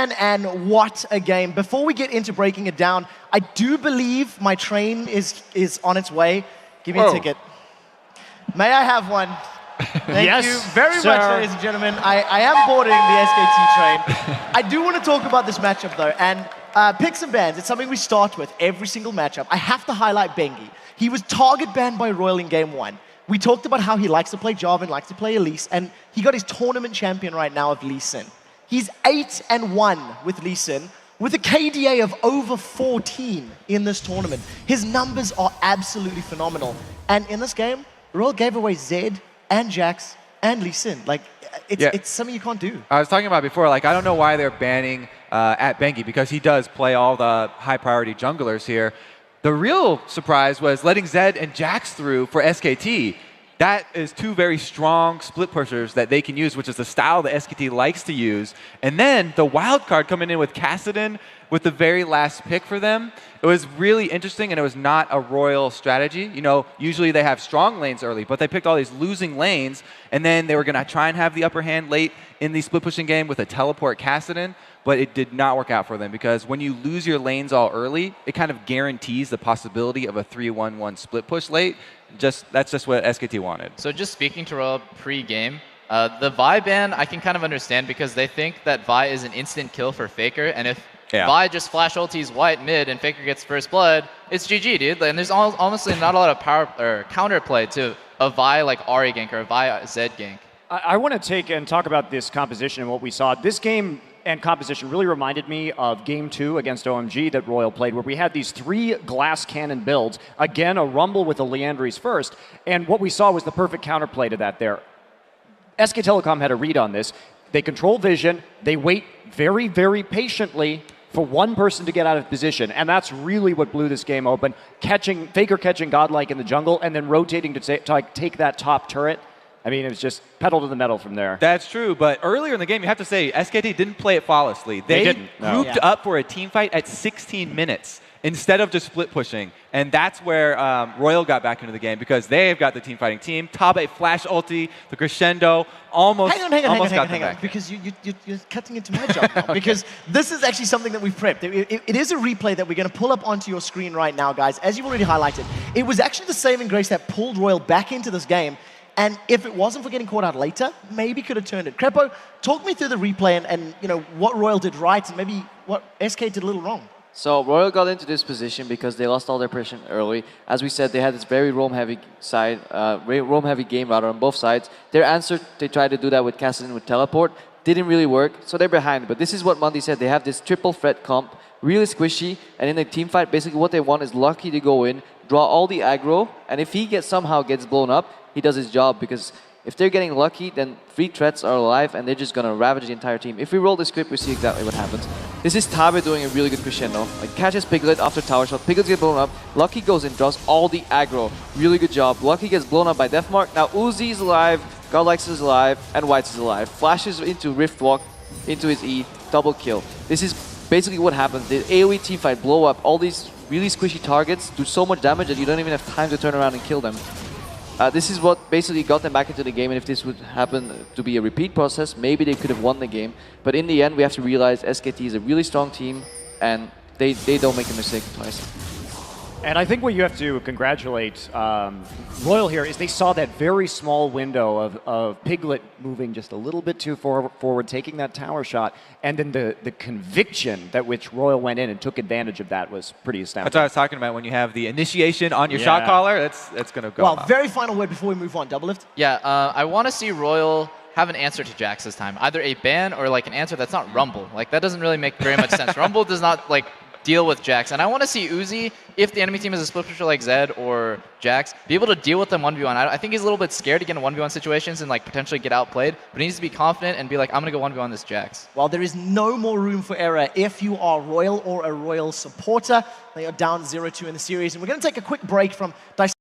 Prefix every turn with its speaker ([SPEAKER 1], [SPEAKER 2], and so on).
[SPEAKER 1] And what a game. Before we get into breaking it down, I do believe my train is on its way. Give me a ticket. May I have one? Thank you very much, ladies and gentlemen. I am boarding the SKT train. I do want to talk about this matchup, though, and picks and bans. It's something we start with every single matchup. I have to highlight Bengi. He was target banned by Royal in game 1. We talked about how he likes to play Jarvan, likes to play Elise, and he got his tournament champion right now of Lee Sin. He's 8-1 with Lee Sin, with a KDA of over 14 in this tournament. His numbers are absolutely phenomenal. And in this game, Royal gave away Zed and Jax and Lee Sin. Like, it's something you can't do.
[SPEAKER 2] I was talking about before, like, I don't know why they're banning at Bengi, because he does play all the high-priority junglers here. The real surprise was letting Zed and Jax through for SKT. That is two very strong split pushers that they can use, which is the style that SKT likes to use. And then the wild card coming in with Kassadin with the very last pick for them. It was really interesting, and it was not a Royal strategy. You know, usually they have strong lanes early, but they picked all these losing lanes, and then they were going to try and have the upper hand late in the split pushing game with a teleport Kassadin, but it did not work out for them, because when you lose your lanes all early, it kind of guarantees the possibility of a 3-1-1 split push late. That's just what SKT wanted.
[SPEAKER 3] So just speaking to Royal pre-game, the Vi ban I can kind of understand, because they think that Vi is an instant kill for Faker, and if Vi just flash ultis white mid and Faker gets first blood, it's GG, dude. And there's almost not a lot of power or counterplay to a Vi like Ahri gank or a Vi Zed gank.
[SPEAKER 4] I want to take and talk about this composition and what we saw. This game and composition really reminded me of Game 2 against OMG that Royal played, where we had these 3 glass cannon builds. Again, a Rumble with the Leandries first. And what we saw was the perfect counterplay to that there. SK Telecom had a read on this. They control vision. They wait very, very patiently for one person to get out of position. And that's really what blew this game open. Faker catching Godlike in the jungle and then rotating to take that top turret. I mean, it was just pedal to the metal from there.
[SPEAKER 2] That's true, but earlier in the game, you have to say, SKT didn't play it flawlessly. They
[SPEAKER 4] didn't.
[SPEAKER 2] Grouped up for a team fight at 16 minutes instead of just split pushing. And that's where Royal got back into the game, because they've got the team fighting team. Tabe flash ulti, the crescendo, almost got them back.
[SPEAKER 1] Because you're cutting into my job now. Because this is actually something that we've prepped. It is a replay that we're going to pull up onto your screen right now, guys. As you've already highlighted, it was actually the saving grace that pulled Royal back into this game. And if it wasn't for getting caught out later, maybe could have turned it. Krepo, talk me through the replay and you know what Royal did right and maybe what SK did a little wrong.
[SPEAKER 5] So Royal got into this position because they lost all their pressure early. As we said, they had this very roam-heavy side, roam-heavy game rather on both sides. Their answer, they tried to do that with Kassadin with teleport, didn't really work, so they're behind. But this is what Mundi said. They have this triple threat comp, really squishy, and in a team fight, basically what they want is Lucky to go in, draw all the aggro, and if he somehow gets blown up, he does his job, because if they're getting lucky, then 3 threats are alive and they're just going to ravage the entire team. If we roll this clip, we see exactly what happens. This is Tabe doing a really good crescendo. Like, catches Piglet after tower shot, Piglet gets blown up, Lucky goes in, draws all the aggro. Really good job. Lucky gets blown up by Deathmark. Now Uzi is alive, Godlikes is alive, and Whites is alive. Flashes into Riftwalk, into his E, double kill. This is basically what happens. The AoE teamfight blow up all these really squishy targets, do so much damage that you don't even have time to turn around and kill them. This is what basically got them back into the game, and if this would happen to be a repeat process, maybe they could have won the game. But in the end, we have to realize SKT is a really strong team, and they don't make a mistake twice.
[SPEAKER 4] And I think what you have to congratulate Royal here is they saw that very small window of Piglet moving just a little bit too forward, taking that tower shot, and then the conviction that which Royal went in and took advantage of that was pretty astounding.
[SPEAKER 2] That's what I was talking about. When you have the initiation on your shot caller, that's going to go
[SPEAKER 1] Well, very final word before we move on. Doublelift?
[SPEAKER 3] Yeah, I want to see Royal have an answer to Jax this time. Either a ban or like an answer that's not Rumble. Like, that doesn't really make very much sense. Rumble does not like deal with Jax. And I want to see Uzi, if the enemy team is a split pusher like Zed or Jax, be able to deal with them 1v1. I think he's a little bit scared to get in 1v1 situations and like potentially get outplayed, but he needs to be confident and be like, I'm going to go 1v1 this Jax.
[SPEAKER 1] Well, there is no more room for error if you are Royal or a Royal supporter. They are down 0-2 in the series. And we're going to take a quick break from